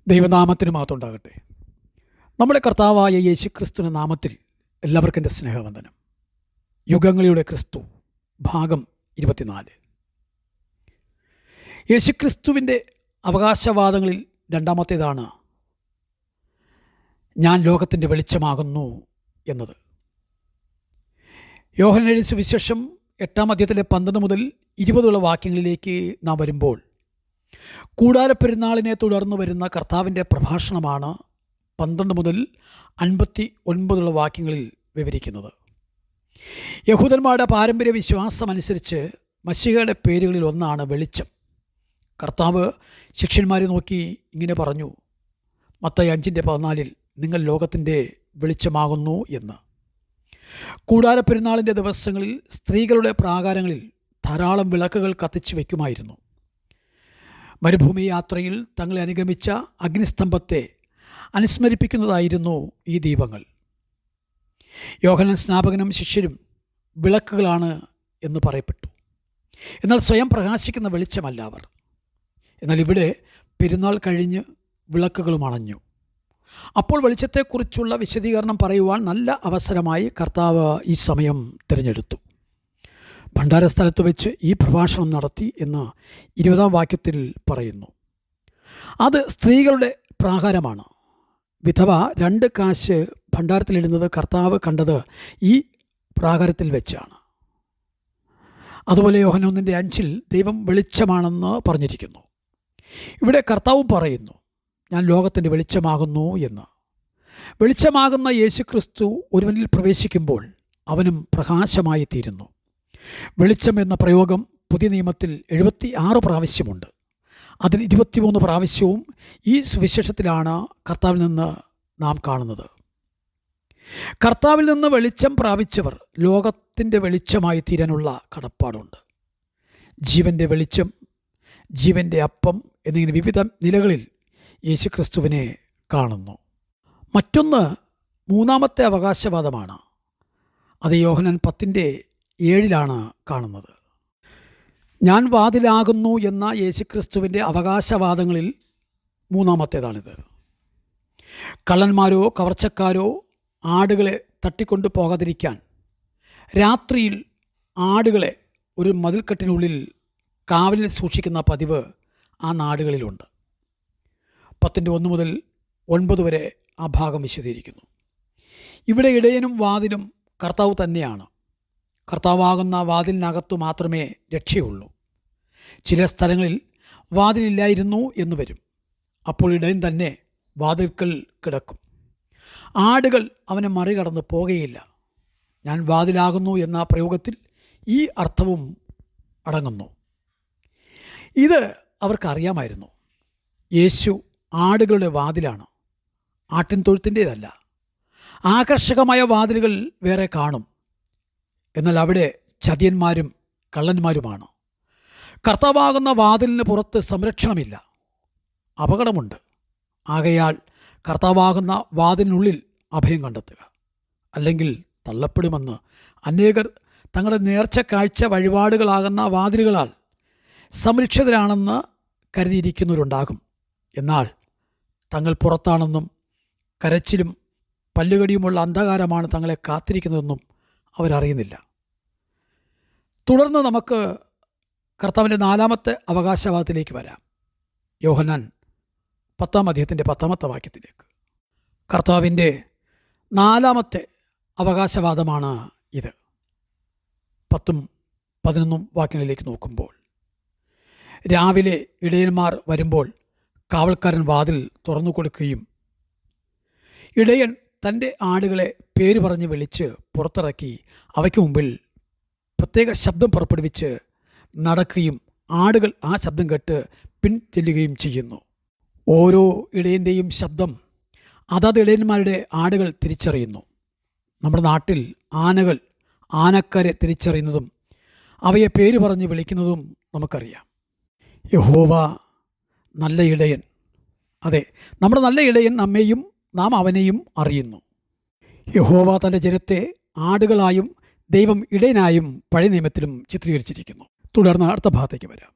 ദൈവനാമത്തിന് മാത്രമുണ്ടാകട്ടെ. നമ്മുടെ കർത്താവായ യേശുക്രിസ്തുവിൻ്റെ നാമത്തിൽ എല്ലാവർക്കും എൻ്റെ സ്നേഹവന്ദനം. യുഗങ്ങളിലൂടെ ക്രിസ്തു ഭാഗം 24. യേശുക്രിസ്തുവിൻ്റെ അവകാശവാദങ്ങളിൽ രണ്ടാമത്തേതാണ് ഞാൻ ലോകത്തിൻ്റെ വെളിച്ചമാകുന്നു എന്നത്. യോഹന്നാൻ എഴുതിയ സുവിശേഷം 8-ാം അധ്യായത്തിലെ 12 മുതൽ 20 വാക്യങ്ങളിലേക്ക് നാം വരുമ്പോൾ കൂടാരപ്പെരുന്നാളിനെ തുടർന്ന് വരുന്ന കർത്താവിൻ്റെ പ്രഭാഷണമാണ് 12 മുതൽ 59 വാക്യങ്ങളിൽ വിവരിക്കുന്നത്. യഹൂദന്മാരുടെ പാരമ്പര്യ വിശ്വാസമനുസരിച്ച് മശീഹയുടെ പേരുകളിൽ ഒന്നാണ് വെളിച്ചം. കർത്താവ് ശിഷ്യന്മാരെ നോക്കി ഇങ്ങനെ പറഞ്ഞു, മത്തായി 5:14, നിങ്ങൾ ലോകത്തിൻ്റെ വെളിച്ചമാകുന്നു എന്ന്. കൂടാരപ്പെരുന്നാളിൻ്റെ ദിവസങ്ങളിൽ സ്ത്രീകളുടെ പ്രാകാരങ്ങളിൽ ധാരാളം വിളക്കുകൾ കത്തിച്ചു വയ്ക്കുമായിരുന്നു. മരുഭൂമി യാത്രയിൽ തങ്ങളെ അനുഗമിച്ച അഗ്നിസ്തംഭത്തെ അനുസ്മരിപ്പിക്കുന്നതായിരുന്നു ഈ ദീപങ്ങൾ. യോഹന്നാൻ സ്നാപകനും ശിഷ്യരും വിളക്കുകളാണ് എന്ന് പറയപ്പെട്ടു. എന്നാൽ സ്വയം പ്രകാശിക്കുന്ന വെളിച്ചമല്ല അവർ. എന്നാൽ ഇവിടെ പെരുന്നാൾ കഴിഞ്ഞ് വിളക്കുകളും അണഞ്ഞു. അപ്പോൾ വെളിച്ചത്തെക്കുറിച്ചുള്ള വിശദീകരണം പറയുവാൻ നല്ല അവസരമായി കർത്താവ് ഈ സമയം തിരഞ്ഞെടുത്തു. ഭണ്ഡാരസ്ഥലത്ത് വെച്ച് ഈ പ്രഭാഷണം നടത്തി എന്ന് 20-ാം വാക്യത്തിൽ പറയുന്നു. അത് സ്ത്രീകളുടെ പ്രാകാരമാണ്. വിധവ 2 കാശ് ഭണ്ഡാരത്തിലിടുന്നത് കർത്താവ് കണ്ടത് ഈ പ്രാകാരത്തിൽ വെച്ചാണ്. അതുപോലെ യോഹന്നാൻ 1:5 ദൈവം വെളിച്ചമാണെന്ന് പറഞ്ഞിരിക്കുന്നു. ഇവിടെ കർത്താവ് പറയുന്നു, ഞാൻ ലോകത്തിൻ്റെ വെളിച്ചമാകുന്നു എന്ന്. വെളിച്ചമാകുന്ന യേശുക്രിസ്തു ഒരുവനിൽ പ്രവേശിക്കുമ്പോൾ അവനും പ്രകാശമായി തീരുന്നു. വെളിച്ചം എന്ന പ്രയോഗം പുതിയ നിയമത്തിൽ 76 പ്രാവശ്യമുണ്ട്. അതിൽ 23 പ്രാവശ്യവും ഈ സുവിശേഷത്തിലാണ് കർത്താവിൽ നിന്ന് നാം കാണുന്നത്. കർത്താവിൽ നിന്ന് വെളിച്ചം പ്രാപിച്ചവർ ലോകത്തിൻ്റെ വെളിച്ചമായി തീരാനുള്ള കടപ്പാടുണ്ട്. ജീവൻ്റെ വെളിച്ചം, ജീവൻ്റെ അപ്പം എന്നിങ്ങനെ വിവിധ നിലകളിൽ യേശുക്രിസ്തുവിനെ കാണുന്നു. മറ്റൊന്ന് 3-ാമത്തെ അവകാശവാദമാണ്. അത് യോഹന്നാൻ 10:7 കാണുന്നത്. ഞാൻ വാതിലാകുന്നു എന്ന യേശുക്രിസ്തുവിൻ്റെ അവകാശവാദങ്ങളിൽ 3-ാമത്തേതാണിത്. കള്ളന്മാരോ കവർച്ചക്കാരോ ആടുകളെ തട്ടിക്കൊണ്ടു പോകാതിരിക്കാൻ രാത്രിയിൽ ആടുകളെ ഒരു മതിൽക്കെട്ടിനുള്ളിൽ കാവലിൽ സൂക്ഷിക്കുന്ന പതിവ് ആ നാടുകളിലുണ്ട്. 10:1 മുതൽ 9 വരെ ആ ഭാഗം വിശദീകരിക്കുന്നു. ഇവിടെ ഇടയനും വാതിലും കർത്താവ് തന്നെയാണ്. കർത്താവാകുന്ന വാതിലിനകത്തു മാത്രമേ രക്ഷയുള്ളൂ. ചില സ്ഥലങ്ങളിൽ വാതിലില്ലായിരുന്നു എന്ന് വരും. അപ്പോൾ ഇടയൻ തന്നെ വാതിൽക്കൽ കിടക്കും. ആടുകൾ അവനെ മറികടന്ന് പോകുകയില്ല. ഞാൻ വാതിലാകുന്നു എന്ന പ്രയോഗത്തിൽ ഈ അർത്ഥവും അടങ്ങുന്നു. ഇത് അവർക്കറിയാമായിരുന്നു. യേശു ആടുകളുടെ വാതിലാണ്, ആട്ടിൻതൊഴുത്തിൻ്റേതല്ല. ആകർഷകമായ വാതിലുകൾ വേറെ കാണും. എന്നാൽ അവിടെ ചതിയന്മാരും കള്ളന്മാരുമാണ്. കർത്താവാകുന്ന വാതിലിന് പുറത്ത് സംരക്ഷണമില്ല, അപകടമുണ്ട്. ആകയാൽ കർത്താവാകുന്ന വാതിലിനുള്ളിൽ അഭയം കണ്ടെത്തുക, അല്ലെങ്കിൽ തള്ളപ്പെടുമെന്ന് അനേകർ തങ്ങളുടെ നേർച്ച കാഴ്ച വഴിപാടുകളാകുന്ന വാതിലുകളാൽ സംരക്ഷിതരാണെന്ന് കരുതിയിരിക്കുന്നവരുണ്ടാകും. എന്നാൽ തങ്ങൾ പുറത്താണെന്നും കരച്ചിലും പല്ലുകടിയുമുള്ള അന്ധകാരമാണ് തങ്ങളെ കാത്തിരിക്കുന്നതെന്നും അവരറിയുന്നില്ല. തുടർന്ന് നമുക്ക് കർത്താവിൻ്റെ 4-ാമത്തെ അവകാശവാദത്തിലേക്ക് വരാം. യോഹന്നാൻ 10-ാം അധ്യായത്തിൻ്റെ 10-ാമത്തെ വാക്യത്തിലേക്ക്. കർത്താവിൻ്റെ 4-ാമത്തെ അവകാശവാദമാണ് ഇത്. 10ഉം 11ഉം വാക്യങ്ങളിലേക്ക് നോക്കുമ്പോൾ, രാവിലെ ഇടയന്മാർ വരുമ്പോൾ കാവൽക്കാരൻ വാതിൽ തുറന്നു കൊടുക്കുകയും ഇടയൻ തൻ്റെ ആടുകളെ പേര് പറഞ്ഞ് വിളിച്ച് പുറത്തിറക്കി അവയ്ക്ക് മുമ്പിൽ പ്രത്യേക ശബ്ദം പുറപ്പെടുവിച്ച് നടക്കുകയും ആടുകൾ ആ ശബ്ദം കേട്ട് പിൻചെല്ലുകയും ചെയ്യുന്നു. ഓരോ ഇടയൻ്റെയും ശബ്ദം അതത് ഇടയന്മാരുടെ ആടുകൾ തിരിച്ചറിയുന്നു. നമ്മുടെ നാട്ടിൽ ആനകൾ ആനക്കാരെ തിരിച്ചറിയുന്നതും അവയെ പേര് പറഞ്ഞ് വിളിക്കുന്നതും നമുക്കറിയാം. യഹോവ നല്ല ഇടയൻ. അതെ, നമ്മുടെ നല്ല ഇടയൻ നമ്മെയും നാം അവനെയും അറിയുന്നു. യഹോവ തൻ്റെ ജനത്തെ ആടുകളായും ദൈവം ഇടയനായും പഴയ നിയമത്തിലും ചിത്രീകരിച്ചിരിക്കുന്നു. തുടർന്ന് അടുത്ത ഭാഗത്തേക്ക് വരാം.